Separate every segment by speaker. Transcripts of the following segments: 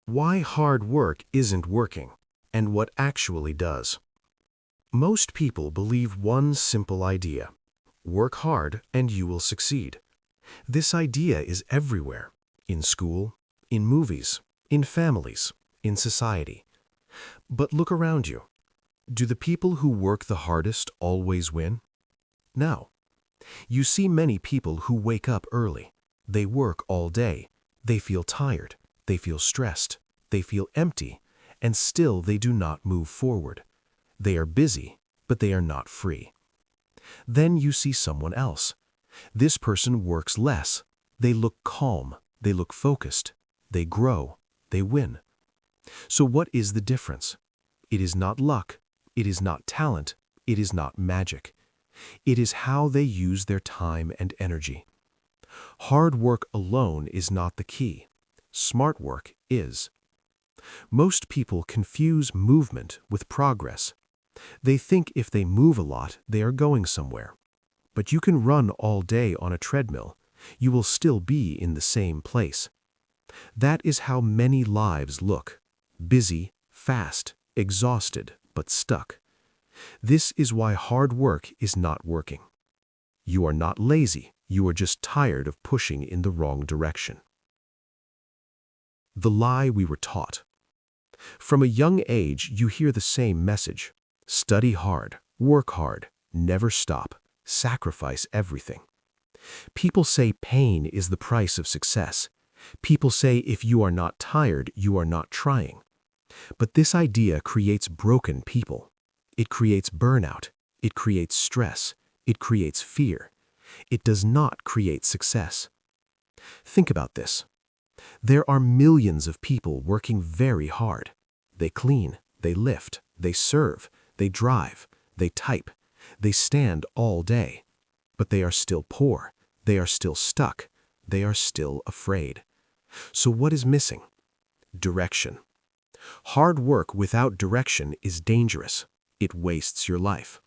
Speaker 1: Why hard work isn't working, and what actually does. Most people believe one simple idea: work hard and you will succeed. This idea is everywhere: in school, in movies, in families, in society. But look around you. Do the people who work the hardest always win? No. You see many people who wake up early. They work all day. They feel tired. They feel stressed. They feel empty. And still they do not move forward. They are busy, but they are not free. Then you see someone else. This person works less. They look calm. They look focused. They grow. They win. So what is the difference? It is not luck. It is not talent. It is not magic. It is how they use their time and energy. Hard work alone is not the key. Smart work is. Most people confuse movement with progress. They think if they move a lot, they are going somewhere. But you can run all day on a treadmill. You will still be in the same place. That is how many lives look: busy, fast, exhausted, but stuck. This is why hard work is not working. You are not lazy. You are just tired of pushing in the wrong direction. The lie we were taught. From a young age, you hear the same message: study hard, work hard, never stop, sacrifice everything. People say pain is the price of success. People say if you are not tired, you are not trying. But this idea creates broken people. It creates burnout. It creates stress. It creates fear. It does not create success. Think about this. There are millions of people working very hard. They clean, they lift, they serve, they drive, they type, they stand all day. But they are still poor. They are still stuck. They are still afraid. So what is missing? Direction. Hard work without direction is dangerous. It wastes your life.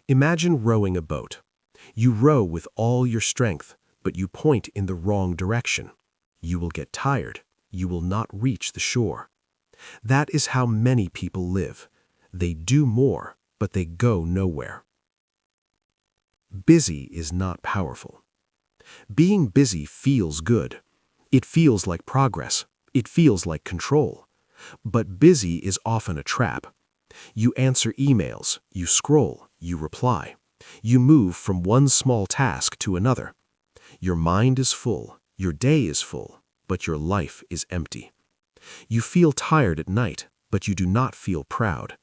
Speaker 1: Imagine rowing a boat. You row with all your strength, but you point in the wrong direction. You will get tired. You will not reach the shore. That is how many people live. They do more, but they go nowhere. Busy is not powerful. Being busy feels good. It feels like progress. It feels like control. But busy is often a trap. You answer emails, you scroll, you reply. You move from one small task to another. Your mind is full, your day is full, but your life is empty. You feel tired at night, but you do not feel proud.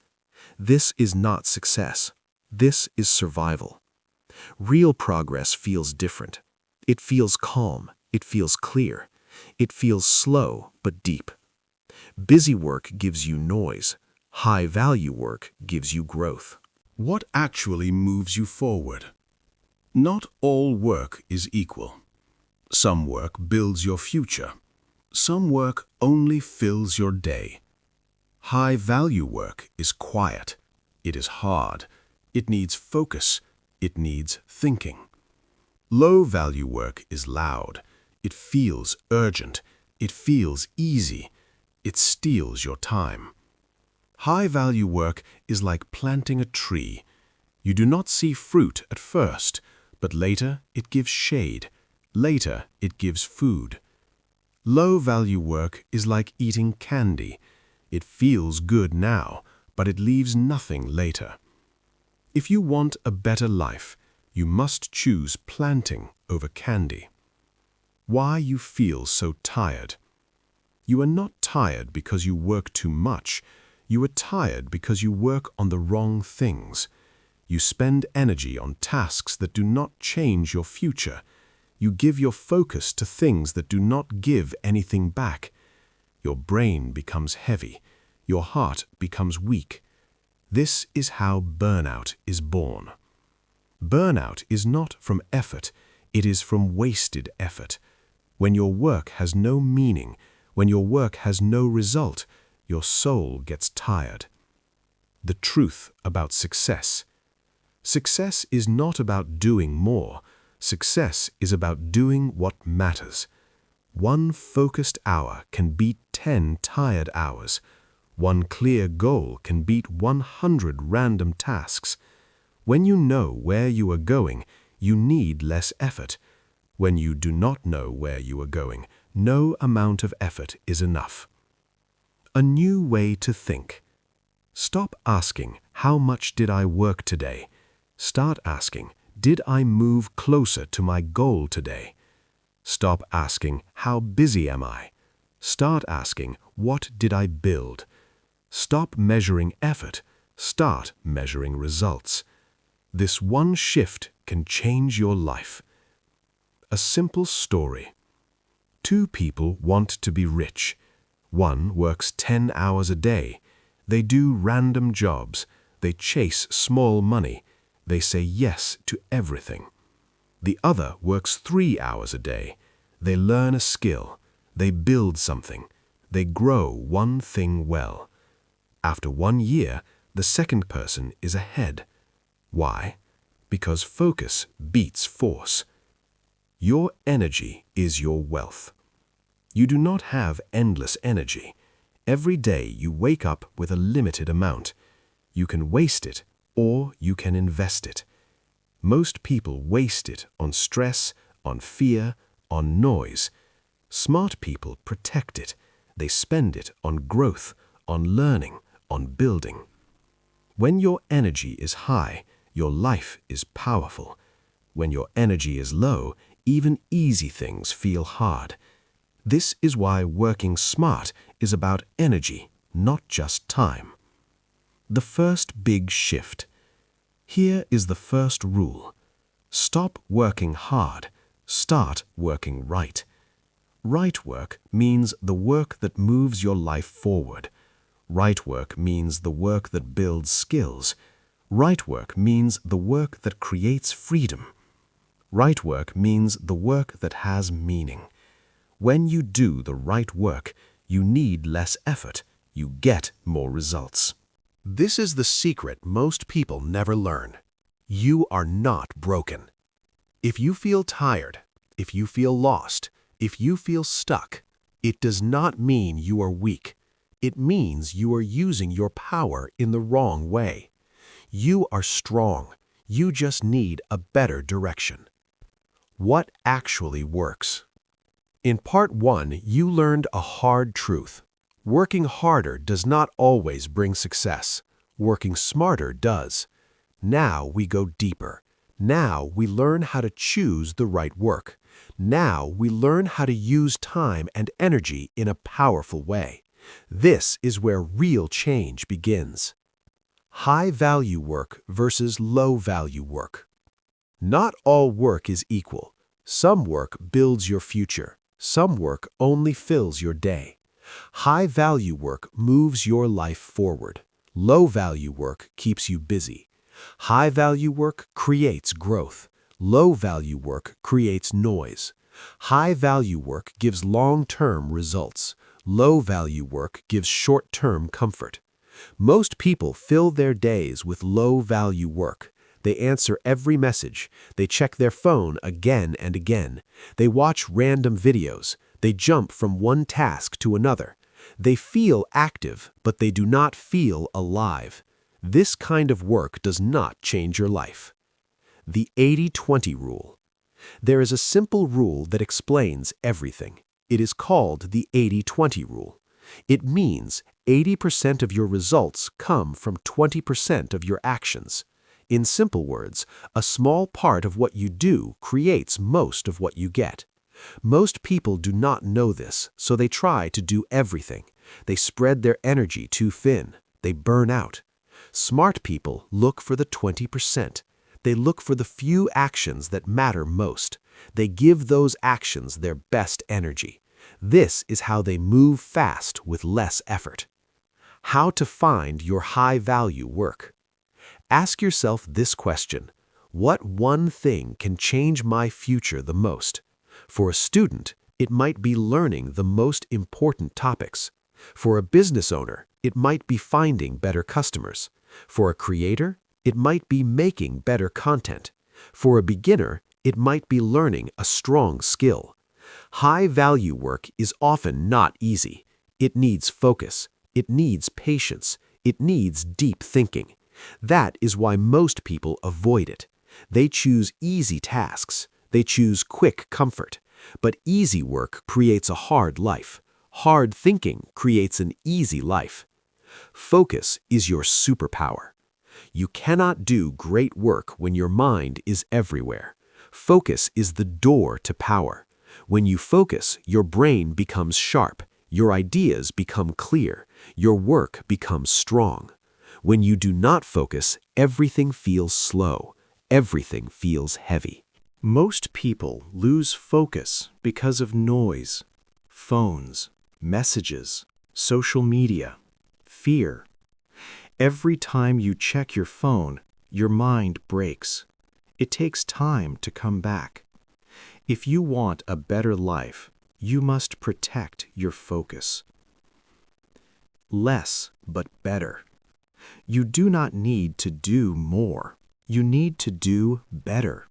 Speaker 1: This is not success. This is survival. Real progress feels different. It feels calm. It feels clear. It feels slow but deep. Busy work gives you noise. High-value work gives you growth.
Speaker 2: What actually moves you forward? Not all work is equal. Some work builds your future. Some work only fills your day. High-value work is quiet. It is hard. It needs focus. It needs thinking. Low-value work is loud. It feels urgent. It feels easy. It steals your time. High-value work is like planting a tree. You do not see fruit at first, but later it gives shade. Later it gives food. Low-value work is like eating candy. It feels good now, but it leaves nothing later. If you want a better life, you must choose planting over candy. Why you feel so tired? You are not tired because you work too much. You are tired because you work on the wrong things. You spend energy on tasks that do not change your future. You give your focus to things that do not give anything back. Your brain becomes heavy. Your heart becomes weak. This is how burnout is born. Burnout is not from effort. It is from wasted effort. When your work has no meaning, when your work has no result, your soul gets tired. The truth about success. Success is not about doing more. Success is about doing what matters.
Speaker 1: One focused hour can beat 10 tired hours. One clear goal can beat 100 random tasks. When you know where you are going, you need less effort. When you do not know where you are going, no amount of effort is enough. A new way to think. Stop asking, how much did I work today? Start asking, did I move closer to my goal today? Stop asking, how busy am I? Start asking, what did I build? Stop measuring effort. Start measuring results. This one shift can change your life. A simple story. Two people want to be rich. One works 10 hours a day. They do random jobs. They chase small money. They say yes to everything. The other works 3 hours a day. They learn a skill. They build something. They grow one thing well. After 1 year, the second person is ahead. Why? Because focus beats force. Your energy is your wealth. You do not have endless energy. Every day you wake up with a limited amount. You can waste it or you can invest it. Most people waste it on stress, on fear, on noise. Smart people protect it. They spend it on growth, on learning, on building. When your energy is high, your life is powerful. When your energy is low, even easy things feel hard. This is why working smart is about energy, not just time. The first big shift. Here is the first rule. Stop working hard. Start working right. Right work means the work that moves your life forward. Right work means the work that builds skills. Right work means the work that creates freedom. Right work means the work that has meaning. When you do the right work, you need less effort. You get more results. This is the secret most people never learn. You are not broken. If you feel tired, if you feel lost, if you feel stuck, it does not mean you are weak. It means you are using your power in the wrong way. You are strong. You just need a better direction. What actually works? In part 1, you learned a hard truth. Working harder does not always bring success. Working smarter does. Now we go deeper. Now we learn how to choose the right work. Now we learn how to use time and energy in a powerful way. This is where real change begins. High-value work versus low-value work. Not all work is equal. Some work builds your future. Some work only fills your day. High-value work moves your life forward. Low-value work keeps you busy. High-value work creates growth. Low-value work creates noise. High-value work gives long-term results. Low-value work gives short-term comfort. Most people fill their days with low-value work. They answer every message. They check their phone again and again. They watch random videos. They jump from one task to another. They feel active, but they do not feel alive. This kind of work does not change your life. The 80-20 rule. There is a simple rule that explains everything. It is called the 80-20 rule. It means 80% of your results come from 20% of your actions. In simple words, a small part of what you do creates most of what you get. Most people do not know this, so they try to do everything. They spread their energy too thin. They burn out. Smart people look for the 20%. They look for the few actions that matter most. They give those actions their best energy. This is how they move fast with less effort. How to find your high-value work. Ask yourself this question: what one thing can change my future the most? For a student, it might be learning the most important topics. For a business owner, it might be finding better customers. For a creator, it might be making better content. For a beginner, it might be learning a strong skill. High-value work is often not easy. It needs focus. It needs patience. It needs deep thinking. That is why most people avoid it. They choose easy tasks. They choose quick comfort. But easy work creates a hard life. Hard thinking creates an easy life. Focus is your superpower. You cannot do great work when your mind is everywhere. Focus is the door to power. When you focus, your brain becomes sharp, your ideas become clear, your work becomes strong. When you do not focus, everything feels slow, everything feels heavy. Most people lose focus because of noise, phones, messages, social media, fear. Every time you check your phone, your mind breaks. It takes time to come back. If you want a better life, you must protect your focus. Less but better. You do not need to do more. You need to do better.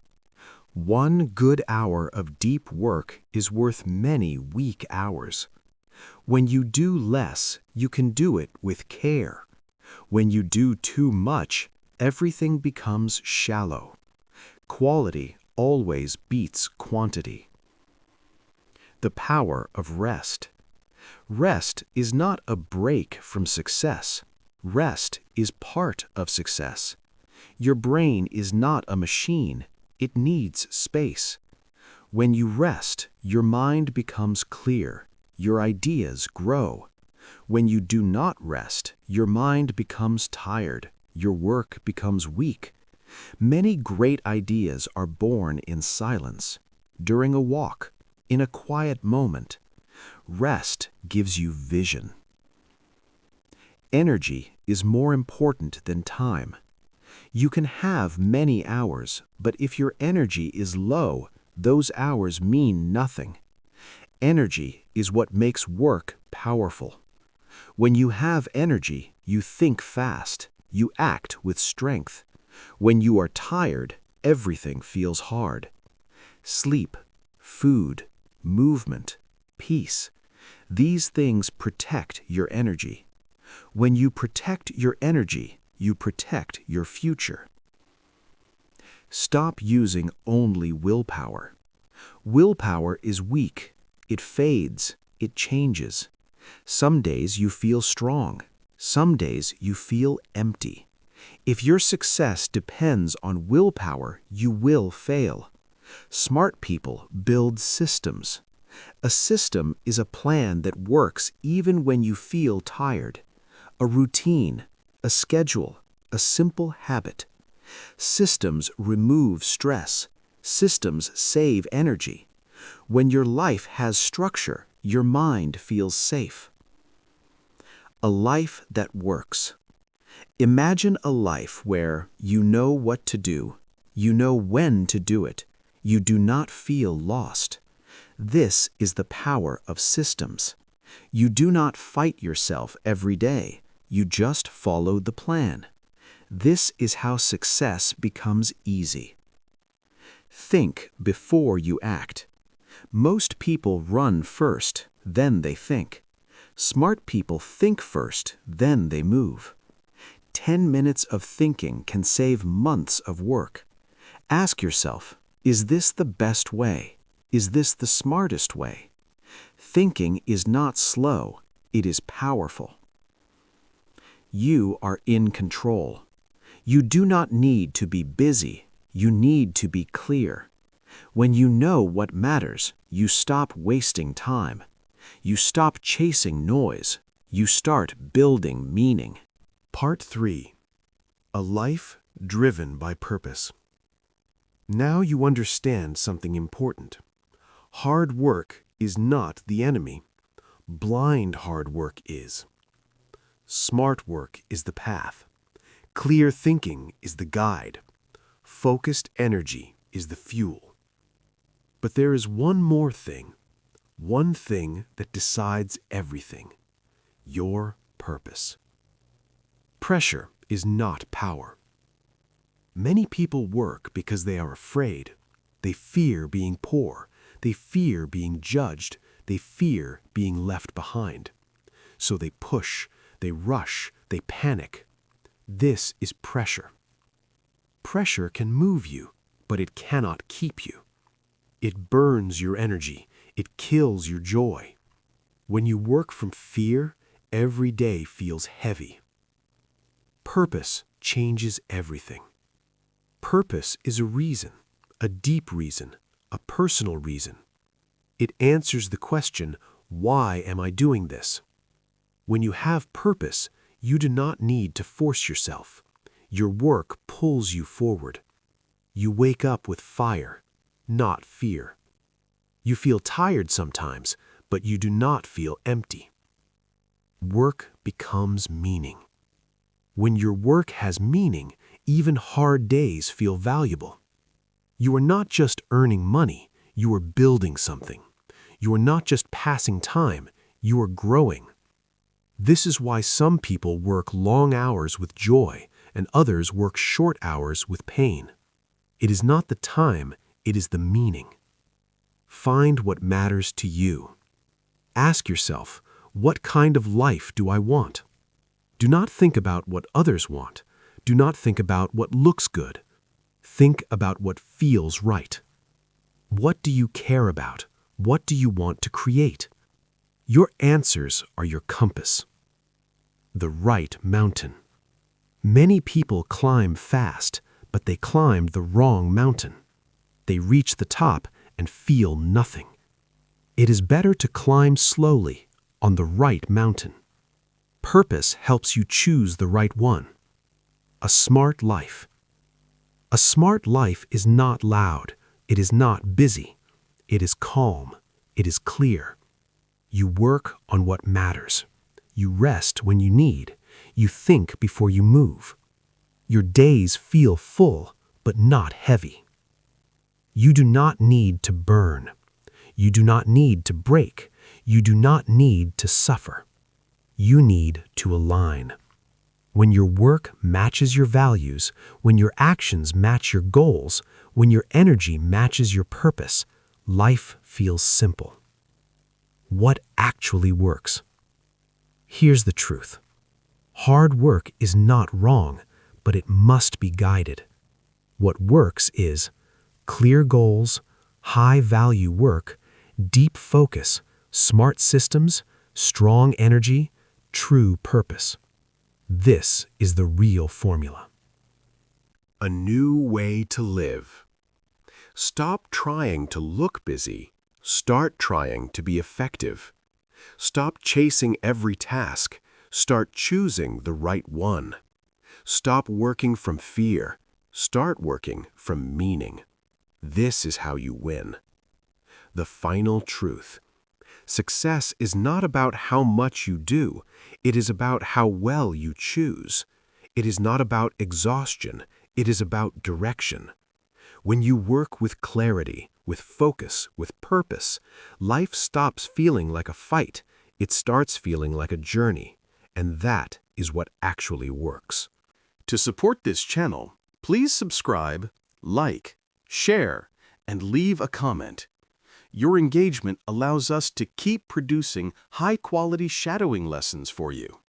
Speaker 1: 1 good hour of deep work is worth many weak hours. When you do less, you can do it with care. When you do too much, everything becomes shallow. Quality always beats quantity. The power of rest. Rest is not a break from success. Rest is part of success. Your brain is not a machine. It needs space. When you rest, your mind becomes clear. Your ideas grow. When you do not rest, your mind becomes tired. Your work becomes weak. Many great ideas are born in silence, during a walk, in a quiet moment. Rest gives you vision. Energy is more important than time. You can have many hours, but if your energy is low, those hours mean nothing. Energy is what makes work powerful. When you have energy, you think fast. You act with strength. When you are tired, everything feels hard. Sleep, food, movement, peace. These things protect your energy. When you protect your energy, you protect your future. Stop using only willpower. Willpower is weak. It fades. It changes. Some days you feel strong. Some days you feel empty. If your success depends on willpower, you will fail. Smart people build systems. A system is a plan that works even when you feel tired. A routine, a schedule, a simple habit. Systems remove stress. Systems save energy. When your life has structure, your mind feels safe. A life that works. Imagine a life where you know what to do, you know when to do it, you do not feel lost. This is the power of systems. You do not fight yourself every day, you just follow the plan. This is how success becomes easy. Think before you act. Most people run first, then they think. Smart people think first, then they move. 10 minutes of thinking can save months of work. Ask yourself, is this the best way? Is this the smartest way? Thinking is not slow, it is powerful. You are in control. You do not need to be busy, you need to be clear. When you know what matters, you stop wasting time. You stop chasing noise. You start building meaning. Part 3. A life driven by purpose. Now you understand something important. Hard work is not the enemy. Blind hard work is. Smart work is the path. Clear thinking is the guide. Focused energy is the fuel. But there is one more thing. One thing that decides everything. Your purpose. Pressure is not power. Many people work because they are afraid. They fear being poor. They fear being judged. They fear being left behind. So they push, they rush, they panic. This is pressure. Pressure can move you, but it cannot keep you. It burns your energy. It kills your joy. When you work from fear, every day feels heavy. Purpose changes everything. Purpose is a reason, a deep reason, a personal reason. It answers the question, why am I doing this? When you have purpose, you do not need to force yourself. Your work pulls you forward. You wake up with fire, not fear. You feel tired sometimes, but you do not feel empty. Work becomes meaning. When your work has meaning, even hard days feel valuable. You are not just earning money, you are building something. You are not just passing time, you are growing. This is why some people work long hours with joy and others work short hours with pain. It is not the time, it is the meaning. Find what matters to you. Ask yourself, what kind of life do I want? Do not think about what others want. Do not think about what looks good. Think about what feels right. What do you care about? What do you want to create? Your answers are your compass. The right mountain. Many people climb fast, but they climbed the wrong mountain. They reach the top and feel nothing. It is better to climb slowly on the right mountain. Purpose helps you choose the right one. A smart life. A smart life is not loud. It is not busy. It is calm. It is clear. You work on what matters. You rest when you need. You think before you move. Your days feel full, but not heavy. You do not need to burn. You do not need to break. You do not need to suffer. You need to align. When your work matches your values, when your actions match your goals, when your energy matches your purpose, life feels simple. What actually works? Here's the truth. Hard work is not wrong, but it must be guided. What works is clear goals, high-value work, deep focus, smart systems, strong energy, true purpose. This is the real formula.
Speaker 2: A new way to live. Stop trying to look busy. Start trying to be effective. Stop chasing every task. Start choosing the right one. Stop working from fear. Start working from meaning. This is how you win. The final truth. Success is not about how much you do. It is about how well you choose. It is not about exhaustion. It is about direction. When you work with clarity, with focus, with purpose, life stops feeling like a fight. It starts feeling like a journey. And that is what actually works. To support this channel, please subscribe, like, share, and leave a comment. Your engagement allows us to keep producing high-quality shadowing lessons for you.